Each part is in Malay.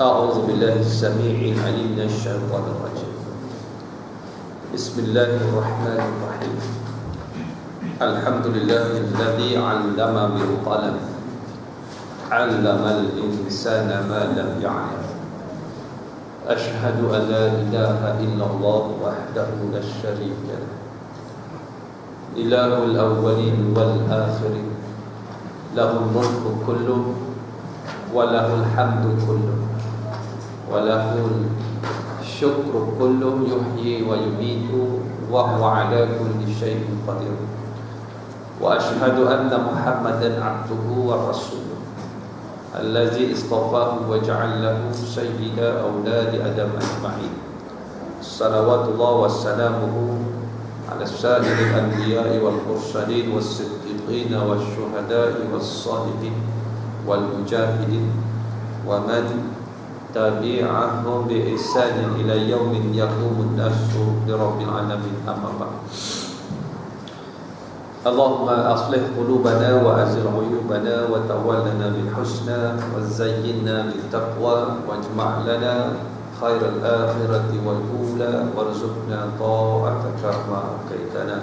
أعوذ بالله السميع العليم من الشيطان الرجيم. بسم الله الرحمن الرحيم. الحمد لله الذي علم بالقلم علم الإنسان ما لم يعلم. أشهد أن لا إله إلا الله وحده لا شريك له إله الأولين والآخرين له الملك كله وله الحمد كله وله الشكر كله يحيي ويميت وهو على كل شيء قدير. وأشهد أن محمدا عبده ورسوله الذي اصطفاه وجعل له سيد أولاد آدم أجمعين صلوات الله وسلامه على سائر الأنبياء والمرسلين والصديقين والشهداء والصالحين والمجاهدين ومن تبعهم بإحسان إلى يوم يقوم الناس لرب العالمين. أما بعد. اللهم أصلح قلوبنا وأزل عيوبنا وتولنا بالحسنى وزينا بالتقوى واجمع لنا خير الآخرة والأولى وارزقنا طاعتك ما أبقيتنا.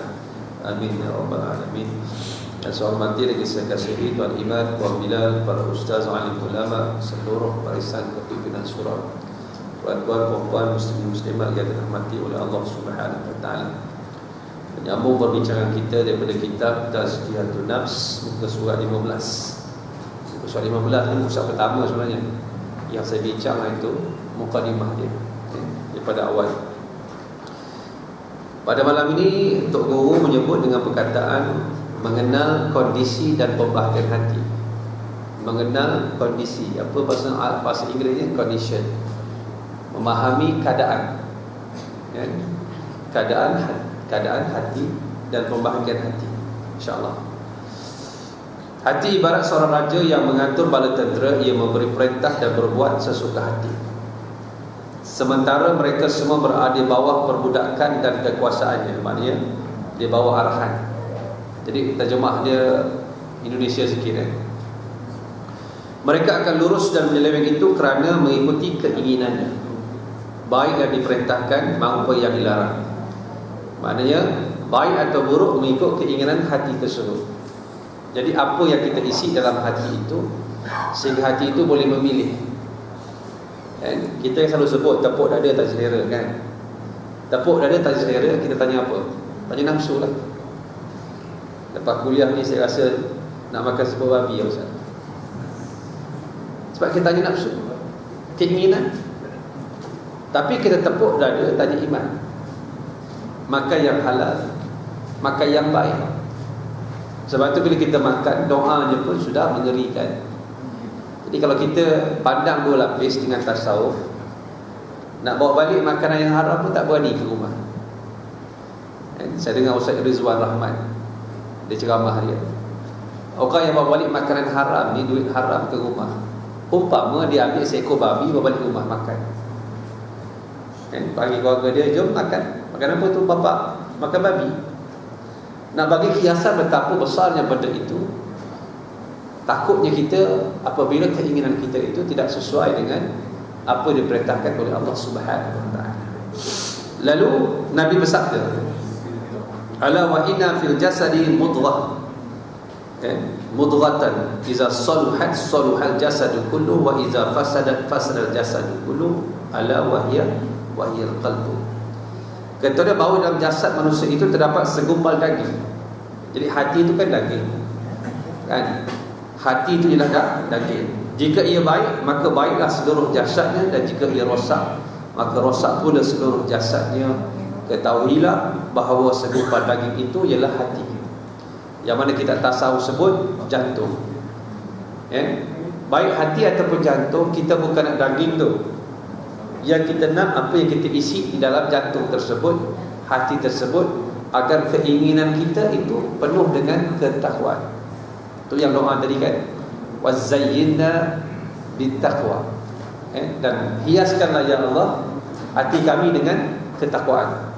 آمين يا رب العالمين. Dan saya hormati lagi saya kasihi Tuan Imam, Tuan Bilal, para ustaz, alim ulama, seluruh barisan kepimpinan surau, tuan-tuan, puan-puan, muslim-muslimat yang dirahmati oleh Allah Subhanahu wa taala. Menyambung perbincangan kita daripada kitab Tazkiyatun Nafs, muka surat 15. Muka surat 15 ni muka surat pertama sebenarnya. Yang saya bincang itu mukadimah dia daripada awal. Pada malam ini Tok Guru menyebut dengan perkataan mengenal kondisi dan pembahagian hati. Mengenal kondisi, apa bahasa Inggerisnya? Condition. Memahami keadaan, kan? Keadaan hati dan pembahagian hati, insya-Allah. Hati ibarat seorang raja yang mengatur bala tentera. Ia memberi perintah dan berbuat sesuka hati. Sementara mereka semua berada di bawah perbudakan dan kekuasaannya. Maknanya di bawah arahan. Jadi terjemah dia Indonesia sikit kan. Mereka akan lurus dan menyeleweng itu kerana mengikuti keinginannya, baik yang diperintahkan maupun yang dilarang. Maknanya baik atau buruk mengikut keinginan hati tersebut. Jadi apa yang kita isi dalam hati itu, sehingga hati itu boleh memilih kan? Kita selalu sebut tepuk dada tak selera kan. Tepuk dada tak selera, kita tanya apa? Tanya nafsu lah. Lepas kuliah ni saya rasa nak makan sepuluh babi ya Ustaz. Sebab kita tanya nafsu, keinginan. Tapi kita tepuk dada tanya iman. Makan yang halal, makan yang baik. Sebab tu bila kita makan, doanya pun sudah mengerikan. Jadi kalau kita pandang dua lapis dengan tasawuf, nak bawa balik makanan yang haram pun tak berani ke rumah. Saya dengar Ustaz Rizwan Rahman, dia ceramah dia, orang yang bawa balik makanan haram ni, duit haram ke rumah, umpama dia ambil seekor babi bawa balik rumah makan kan, bagi keluarga dia, jom makan. Makan apa tu bapak? Makan babi. Nak bagi kiasan betapa besarnya benda itu. Takutnya kita apabila keinginan kita itu tidak sesuai dengan apa diperintahkan oleh Allah Subhanahu wa taala. Lalu Nabi bersabda, ala wa inna fil jasadi mudghah, mudghatan iza saluhat saluhal jasadu kullu wa iza fasadat fasadal jasadu kullu ala wa hiya qalbu. Kata dia bahawa dalam jasad manusia itu terdapat segumpal daging. Jadi hati itu kan daging kan? Hati itu ialah daging. Jika ia baik, maka baiklah seluruh jasadnya, dan jika ia rosak, maka rosak pula seluruh jasadnya. Ketahuilah bahawa segumpal daging itu ialah hati, yang mana kita tasawuf sebut jantung. Baik hati ataupun jantung, kita bukan nak daging tu. Yang kita nak apa yang kita isi di dalam jantung tersebut, hati tersebut, agar keinginan kita itu penuh dengan ketakwaan. Itu yang doa tadi kan, wazayyinna bittaqwa, dan hiaskanlah ya Allah hati kami dengan ketakwaan.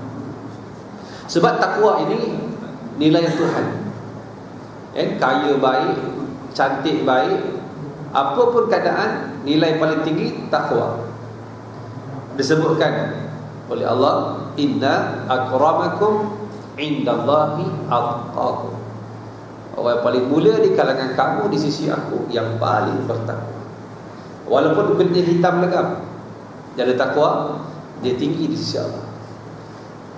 Sebab takwa ini nilai Tuhan. Kaya baik, cantik baik, Apapun keadaan, nilai paling tinggi takwa. Disebutkan oleh Allah, inna akramakum indallahi atqakum. Orang yang paling mulia di kalangan kamu di sisi aku yang paling bertakwa. Walaupun kulitnya hitam legam, dia ada takwa, dia tinggi di sisi Allah.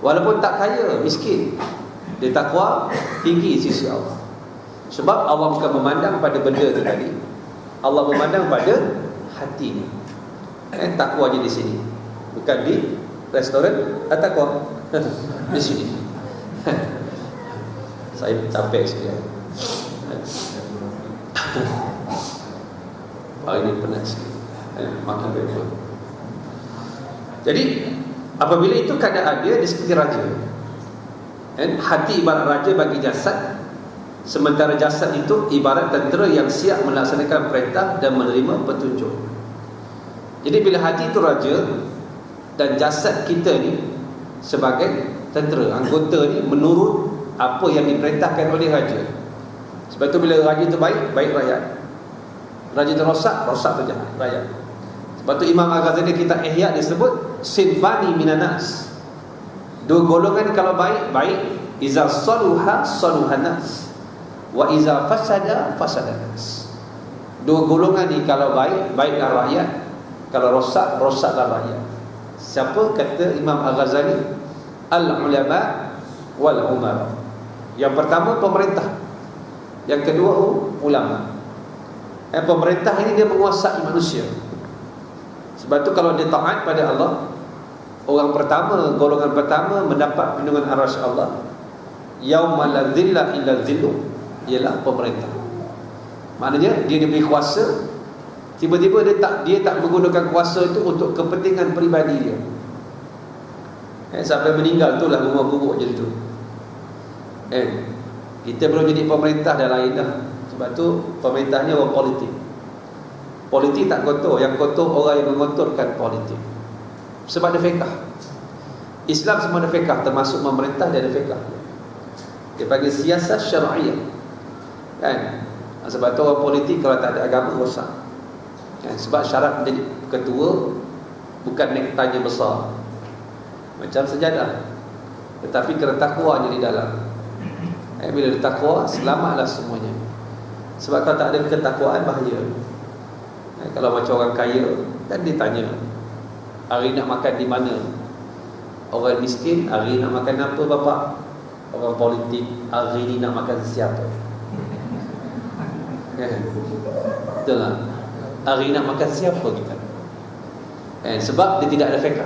Walaupun tak kaya, miskin, dia takwa, tinggi di sisi Allah. Sebab Allah bukan memandang pada benda itu tadi, Allah memandang pada hatinya. Takwanya di sini, bukan di restoran. Takwa di sini. Saya capek sekali. Ini penat sikit. Makin betul. Jadi apabila itu keadaan dia seperti raja. Hati ibarat raja bagi jasad, sementara jasad itu ibarat tentera yang siap melaksanakan perintah dan menerima petunjuk. Jadi bila hati itu raja dan jasad kita ni sebagai tentera, anggota ni menurut apa yang diperintahkan oleh raja. Sebab itu bila raja itu baik, baik rakyat. Raja itu rosak, rosak tu jahat rakyat. Sebab itu Imam Al-Ghazali kita Ihya disebut sinfani minanas. Dua golongan kalau baik, baik. Iza saluha saluhanas, wa iza fasada fasadanas. Dua golongan ni kalau baik, baiklah rakyat. Kalau rosak, rosaklah rakyat. Siapa kata Imam Al-Ghazali? Al-ulama wal-umara. Yang pertama pemerintah, yang kedua ulama. Pemerintah ini dia menguasai manusia. Sebab tu kalau dia taat pada Allah, orang pertama, golongan pertama mendapat perlindungan arasy Allah. Yauma la dhilla illa dhillu, ialah pemerintah. Maknanya dia diberi kuasa, tiba-tiba dia tak menggunakan kuasa itu untuk kepentingan peribadi dia. Sampai meninggal itulah rumah buruk jadi tu. Kita belum jadi pemerintah dah lain dah. Sebab tu pemerintahnya orang politik. Politik tak kotor, yang kotor orang yang mengotorkan politik. Sebab ada fiqh. Islam semua ada fiqh, termasuk memerintah dia ada fiqh. Dia panggil siasat syar'iyah. Kan? Sebab tu orang politik kalau tak ada agama rosak. Kan? Sebab syarat menjadi ketua bukan nektanya besar macam sejadah, tetapi kena takwanya di dalam. Bila ada takwa, selamatlah semuanya. Sebab kalau tak ada ketakwaan, bahaya. Kalau macam orang kaya, kan dia tanya, hari nak makan di mana? Orang miskin, hari nak makan apa bapak? Orang politik, hari ni nak makan siapa? Betul lah. Hari nak makan siapa kita? Sebab dia tidak ada fiqh.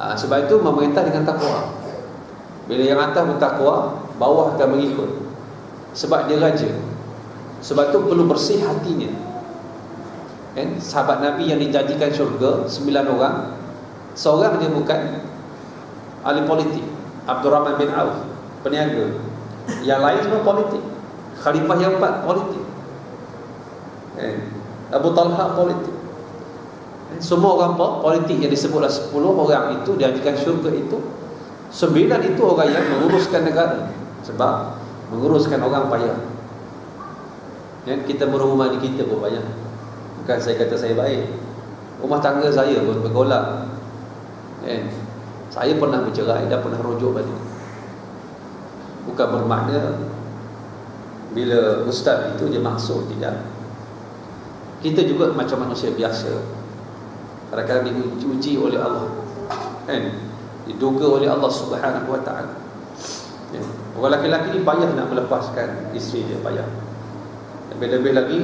Sebab itu memerintah dengan takwa. Bila yang atas bertakwa, bawah akan mengikut. Sebab dia raja. Sebab tu perlu bersih hatinya. Sahabat Nabi yang dijanjikan syurga 9 orang, seorang dia bukan ahli politik. Abdurrahman bin Auf, peniaga. Yang lain semua politik. Khalifah yang 4 politik. Abu Talha politik. Semua orang politik yang disebutlah 10 orang itu dijanjikan syurga itu, 9 itu orang yang menguruskan negara. Sebab menguruskan orang payah. Kita berumah di kita pun payah. Bukan saya kata saya baik, rumah tangga saya pun bergolak. Saya pernah bercerai dan pernah rujuk balik. Bukan bermakna bila ustaz itu dia maksud, tidak. Kita juga macam manusia biasa, kadang-kadang diuji oleh Allah, diduga oleh Allah Subhanahu wa ta'ala. Orang lelaki ni payah nak melepaskan isteri dia, payah. Lebih-lebih lagi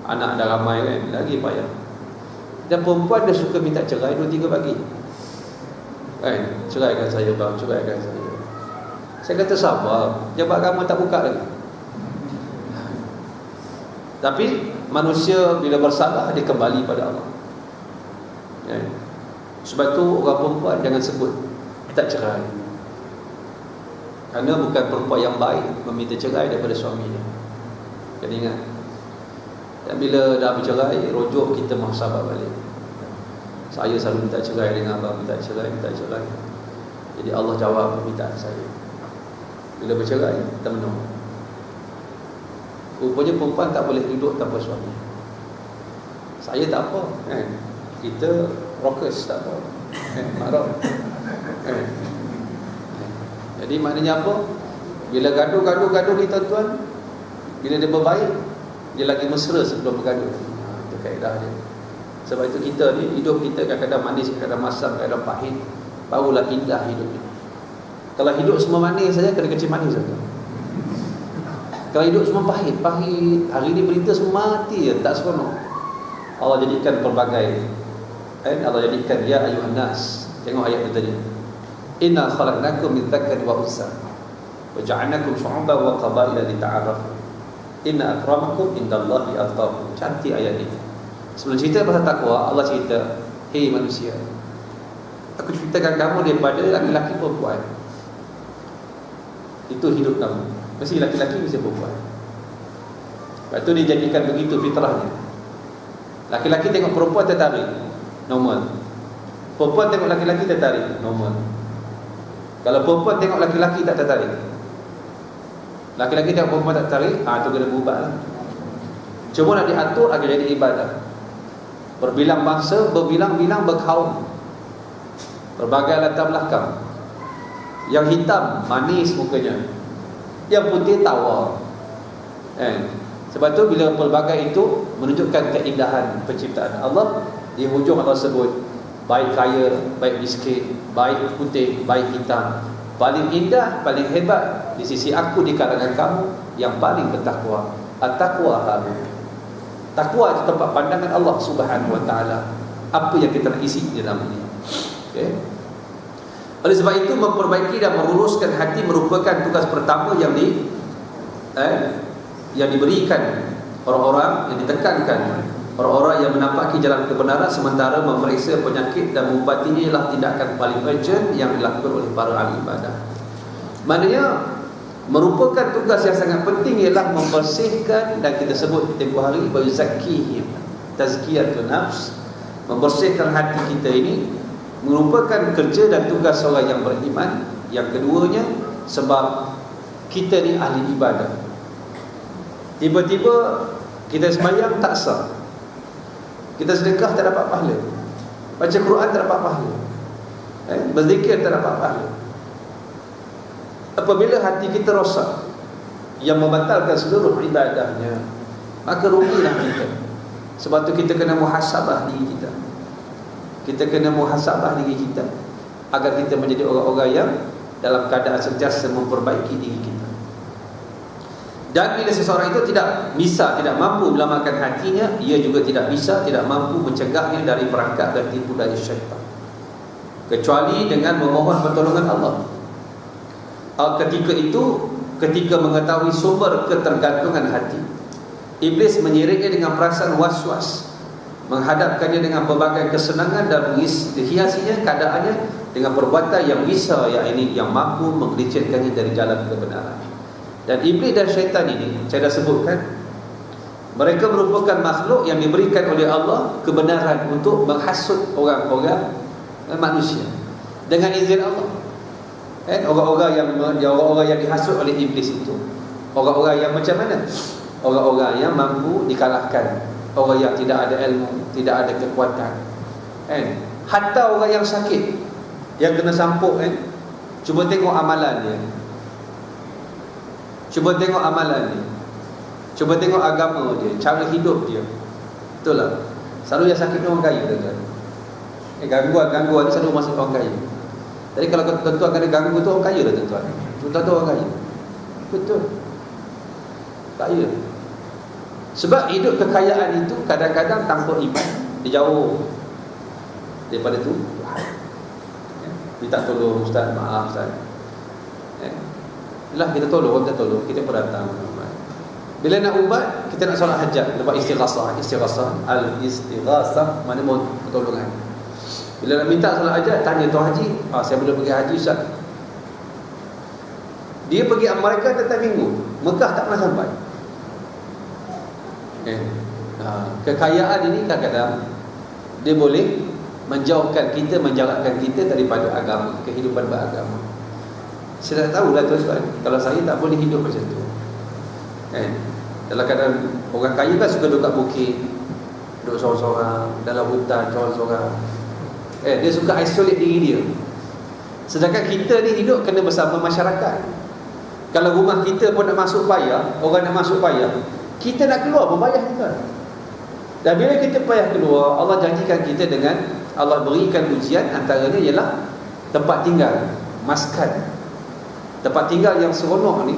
anak dah ramai kan, lagi payah. Dan perempuan dia suka minta cerai 2-3 pagi. Ceraikan saya bang, ceraikan saya. Saya kata sabar, jabat agama tak buka lagi. Tapi manusia bila bersalah dia kembali pada Allah. Sebab tu orang perempuan jangan sebut tak cerai. Kerana bukan perempuan yang baik meminta cerai daripada suaminya. Kena ingat. Dan bila dah bercerai, rujuk kita muhasabah balik. Saya selalu minta cerai dengan abang, minta cerai. Jadi Allah jawab permintaan saya. Bila bercerai, kita menang. Rupanya perempuan tak boleh duduk tanpa suami. Saya tak apa kan? Kita rockers tak apa marah kan? Jadi maknanya apa? Bila gaduh ni tuan-tuan, bila dia berbaik, dia lagi mesra sebelum bergaduh. Itu kaedah dia. Sebab itu kita ni, hidup kita kadang-kadang manis, kadang-kadang masam, kadang-kadang pahit. Barulah indah hidup ini. Kalau hidup semua manis saja, kena kecil manis saja. Kalau hidup semua pahit, hari ni berita semua mati, tak seronok. Allah jadikan pelbagai. Allah jadikan, ya ayuhan nas. Tengok ayat itu tadi. Inna khalaqnakum min dzakarin wa unsa wa ja'alnakum syu'uban wa qabaila lita'arafu. Inna akramakum indallahi atqakum. Cantik ayat ini. Sebelum cerita pasal takwa, Allah cerita, hei manusia, aku ceritakan kamu daripada laki-laki perempuan. Itu hidup kamu. Mesti laki-laki, mesti perempuan. Lepas tu dijadikan begitu fitrahnya. Laki-laki tengok perempuan tertarik, normal. Perempuan tengok laki-laki tertarik, normal. Kalau perempuan tengok laki-laki tak tertarik, laki-laki tengok perempuan tak tertarik, tu kena berubah lah. Cuma nak diatur agar jadi ibadah. Berbilang bangsa, berbilang-bilang berkaum, berbagai latar belakang. Yang hitam manis mukanya, yang putih tawa. Sebab tu bila pelbagai itu menunjukkan keindahan penciptaan Allah. Di hujung Allah sebut, baik kaya, baik miskin, baik putih, baik hitam, paling indah, paling hebat di sisi aku di kalangan kamu yang paling bertakwa. At-taqwa haru. Takwa itu tempat pandangan Allah Subhanahu wa taala. Apa yang kita nak isi di dalam ini. Okey. Oleh sebab itu, memperbaiki dan meluruskan hati merupakan tugas pertama yang diberikan orang-orang yang ditekankan, orang-orang yang menampaki jalan kebenaran, sementara memeriksa penyakit dan mengubatinya ialah tindakan paling urgent yang dilakukan oleh para ahli ibadah. Maknanya merupakan tugas yang sangat penting ialah membersihkan, dan kita sebut tempoh hari bayuzakihim, tazkiyatun nafs, membersihkan hati kita ini merupakan kerja dan tugas seorang yang beriman. Yang keduanya, sebab kita ni ahli ibadah. Tiba-tiba kita sembahyang tak sah, kita sedekah tak dapat pahala, baca Quran tak dapat pahala, berzikir tak dapat pahala. Apabila hati kita rosak yang membatalkan seluruh ibadahnya, maka rugilah kita. Sebab tu kita kena muhasabah diri kita. Kita kena muhasabah diri kita agar kita menjadi orang-orang yang dalam keadaan sentiasa memperbaiki diri kita. Dan bila seseorang itu tidak bisa, tidak mampu menyelamatkan hatinya, ia juga tidak bisa, tidak mampu mencegahnya dari perangkap dan tipu daya syaitan, kecuali dengan memohon pertolongan Allah. Ketika itu, ketika mengetahui sumber ketergantungan hati, iblis menyiriknya dengan perasaan was-was, menghadapkannya dengan pelbagai kesenangan dan menghiasinya keadaannya dengan perbuatan yang bisa, yang mampu menggelincirkannya dari jalan kebenaran. Dan iblis dan syaitan ini, saya dah sebutkan, mereka merupakan makhluk yang diberikan oleh Allah kebenaran untuk menghasut orang-orang manusia dengan izin Allah. Orang-orang yang dihasut oleh iblis itu, orang-orang yang macam mana? Orang-orang yang mampu dikalahkan, orang yang tidak ada ilmu, tidak ada kekuatan. Hatta orang yang sakit, yang kena sampuk, cuba tengok amalan dia, cuba tengok amalan dia, cuba tengok agama dia, cara hidup dia. Betul lah, selalu yang sakit orang kaya, tuan-tuan. Gangguan selalu masuk orang kaya. Jadi kalau tuan-tuan kena ganggu tu, orang kaya lah tuan-tuan. Tuan-tuan tu orang kaya. Betul, kaya. Sebab hidup kekayaan itu kadang-kadang tanpa iman, dia jauh daripada tu. Minta tolong, ustaz, maaf ustaz. Yalah, kita tolong, kita tolong, kita pun datang. Bila nak ubat, kita nak solat hajat, lepas istighasah. Al-istighasah mana mohon pertolongan. Bila nak minta solat hajat, tanya Tuan Haji, saya boleh pergi haji ustaz. Dia pergi Amerika tetap minggu, Mekah tak pernah sampai. Kekayaan ini kadang-kadang dia boleh menjauhkan kita, menjarakkan kita daripada agama, kehidupan beragama. Saya tak tahulah tuan-tuan, kalau saya tak boleh hidup macam tu. Dalam keadaan orang kaya kan suka duduk kat bukit, duduk sorang-sorang, dalam hutan sorang-sorang. Dia suka isolate diri dia. Sedangkan kita ni hidup kena bersama masyarakat. Kalau rumah kita pun nak masuk payah, orang nak masuk payah, kita nak keluar pun payah juga. Dan bila kita payah keluar, Allah janjikan kita dengan, Allah berikan ujian, antaranya ialah tempat tinggal, maskan. Tempat tinggal yang seronok ni,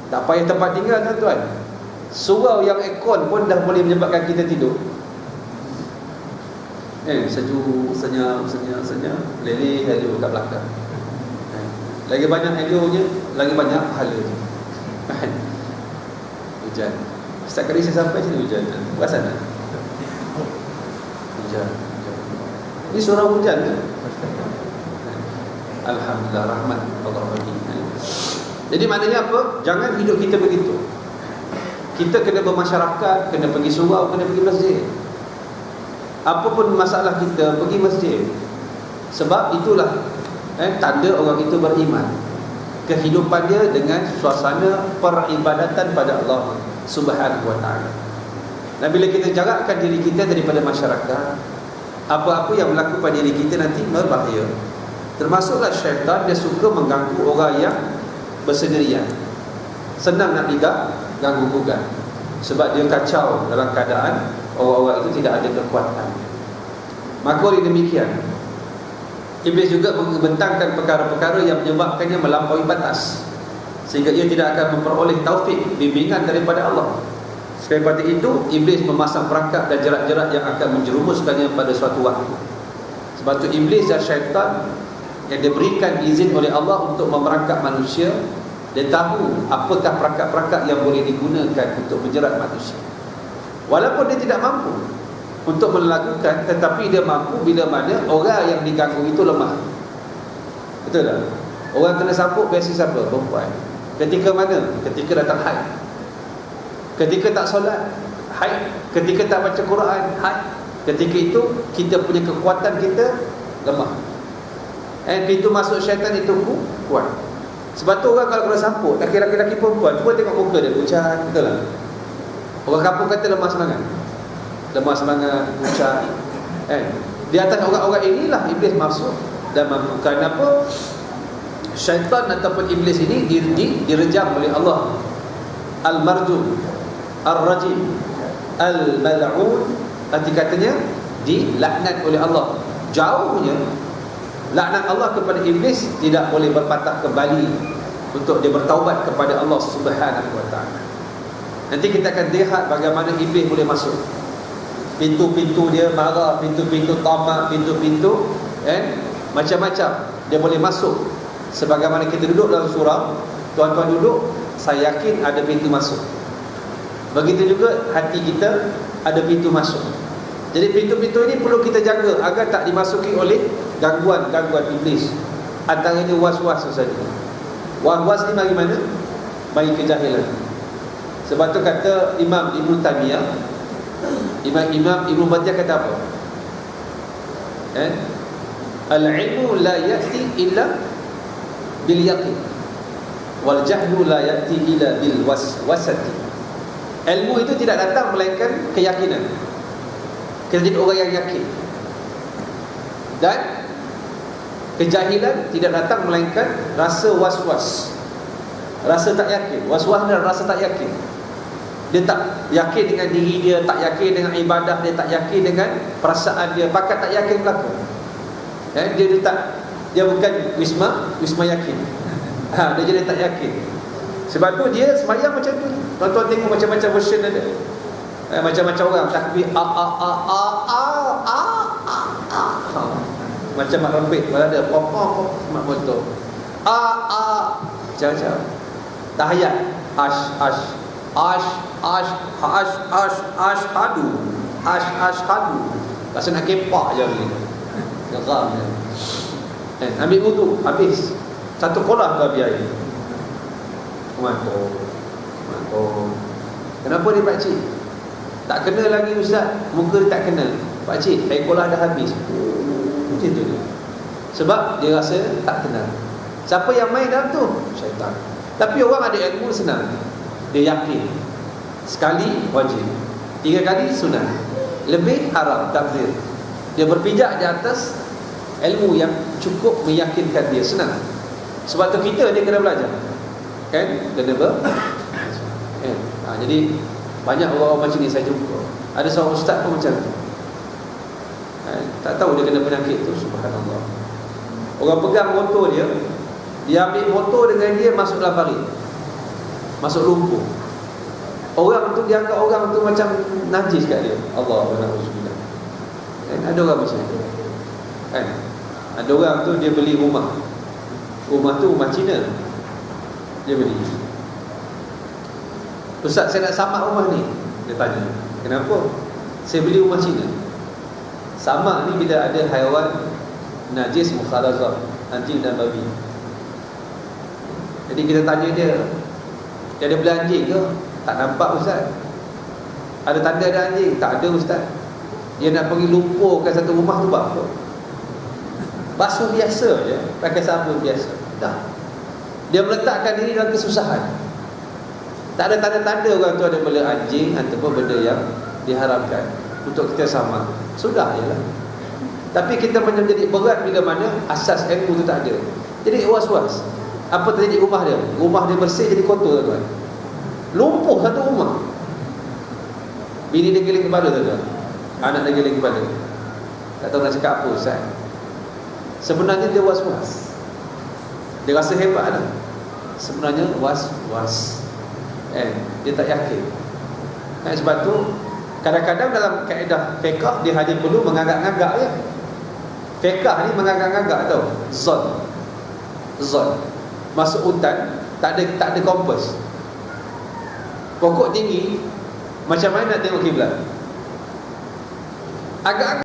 tak payah tempat tinggal tuan-tuan. Surau yang aircon pun dah boleh menyebabkan kita tidur. Sejuk, senyap, leleh elok kat belakang. Lagi banyak eloknya, lagi banyak pahalanya. Hujan. Setiap kali saya sampai sini hujan. Perasan tak? Hujan. Ini surau hujan kan? Alhamdulillah, rahmat Allah bagi. Jadi maknanya apa? Jangan hidup kita begitu. Kita kena bermasyarakat, kena pergi surau, kena pergi masjid. Apapun masalah kita, pergi masjid. Sebab itulah tanda orang itu beriman. Kehidupan dia dengan suasana peribadatan pada Allah Subhanahu wa ta'ala. Dan bila kita jarakkan diri kita daripada masyarakat, apa-apa yang berlaku pada diri kita nanti berbahaya. Termasuklah syaitan, dia suka mengganggu orang yang bersendirian. Senang nak ganggu-gugat. Sebab dia kacau dalam keadaan orang-orang itu tidak ada kekuatan. Maka oleh demikian, Iblis juga membentangkan perkara-perkara yang menyebabkannya melampaui batas, sehingga ia tidak akan memperoleh taufik, bimbingan daripada Allah. Selain daripada itu, Iblis memasang perangkap dan jerat-jerat yang akan menjerumuskannya pada suatu waktu. Sebab itu Iblis dan syaitan yang diberikan izin oleh Allah untuk memerangkap manusia, dia tahu apakah perangkap-perangkap yang boleh digunakan untuk menjerat manusia. Walaupun dia tidak mampu untuk melakukan, tetapi dia mampu bila mana orang yang diganggu itu lemah. Betul tak? Orang kena sampuk biasa siapa? Perempuan. Ketika mana? Ketika datang haid. Ketika tak solat, haid. Ketika tak baca Quran, haid. Ketika itu kita punya kekuatan kita lemah. Pintu masuk syaitan itu kuat. Sebab tu orang kalau kena sampuk, laki-laki perempuan, cuba tengok muka dia, pucat, betul tak? Orang kampung kata lemah semangat. Lemah semangat, pucat. Di atas orang-orang inilah Iblis masuk dan mampukan apa? Syaitan ataupun Iblis ini direjam oleh Allah. Al-Marjum, Al-Rajim, Al-Mal'un, arti katanya dilaknat oleh Allah. Jauhnya laknat Allah kepada Iblis tidak boleh berpatah kembali untuk dia bertaubat kepada Allah Subhanahu wa ta'ala. Nanti kita akan lihat bagaimana Iblis boleh masuk. Pintu-pintu dia marah, pintu-pintu tamak, pintu-pintu macam-macam dia boleh masuk. Sebagaimana kita duduk dalam surau, tuan-tuan duduk, saya yakin ada pintu masuk. Begitu juga hati kita ada pintu masuk. Jadi pintu-pintu ini perlu kita jaga agar tak dimasuki oleh gangguan-gangguan Iblis. Antaranya was-was saja. Was-was ni mari mana? Mari kejahilan. Sebab tu kata Imam Ibn Taymiyah, Imam Ibn Batiyah kata apa? Al-ilmu la ya'ti illa bil yaqin, wal jahlu la ya'ti illa bil waswasati. Ilmu itu tidak datang melainkan keyakinan. Kita jadi orang yang yakin. Dan kejahilan tidak datang melainkan rasa was-was, rasa tak yakin. Was-was dan rasa tak yakin. Dia tak yakin dengan diri dia, tak yakin dengan ibadah dia, tak yakin dengan perasaan dia, pakat tak yakin berlaku. Dia bukan wisma yakin. Dia jadi tak yakin. Sebab tu dia sembahyang macam tu. Tuan-tuan tengok macam-macam version ada. Macam-macam orang takbir macam mak rempit ada pop mak motor macam-macam tahiyat ashhadu rasa nak kepak je ni geram dia. Ambil wudu habis satu kolah tu habis air. Kenapa ni pakcik tak kena lagi ustaz, muka dia tak kena. Pakcik, air kolah dah habis. Macam tu dia. Sebab dia rasa tak tenang. Siapa yang main dalam tu? Syaitan. Tapi orang ada ilmu senang, dia yakin. Sekali wajib, 3 kali sunat, lebih haram, takzir. Dia berpijak di atas ilmu yang cukup meyakinkan dia, senang. Sebab tu kita ni kena belajar, kan? Kena kan? Jadi banyak orang macam ni saya jumpa. Ada seorang ustaz pun macam tu, kan? Tak tahu dia kena penyakit tu, subhanallah. Orang pegang motor dia, dia ambil motor dengan dia masuk dalam parit, masuk lumpur. Orang tu dianggap orang tu macam najis kat dia. Allah Alhamdulillah. Kan? Ada orang macam tu, kan? Ada orang tu dia beli rumah. Rumah tu rumah Cina. Dia beli. Ustaz, saya nak samak rumah ni. Dia tanya, kenapa? Saya beli rumah Cina. Samak ni bila ada haiwan najis mukhalazah, anjing dan babi. Jadi kita tanya dia ada beli anjing ke? Tak nampak ustaz. Ada tanda ada anjing? Tak ada ustaz. Dia nak pergi lumpurkan satu rumah tu apa? Basuh biasa je, pakai sabun biasa, dah. Dia meletakkan diri dalam kesusahan. Tak ada tanda-tanda orang tu ada bela anjing ataupun benda yang diharamkan untuk kita sama. Sudah je lah. Tapi kita menjadi berat bila mana asas ilmu tu tak ada. Jadi was-was. Apa terjadi rumah dia? Rumah dia bersih jadi kotor, tuan. Lumpuh satu rumah. Bini dia geling kepala, tuan. Anak dia geling kepala. Tak tahu nak cakap apa ustaz. Sebenarnya dia was-was. Dia rasa hebat lah. Sebenarnya was-was. Dia tak yakin. Sebab tu kadang-kadang dalam kaedah fiqh dia hanya perlu mengagak-agak je. Fiqh ni mengagak-agak tau. Zon. Masuk hutan tak ada kompas. Pokok tinggi, macam mana nak tengok kiblat? Agak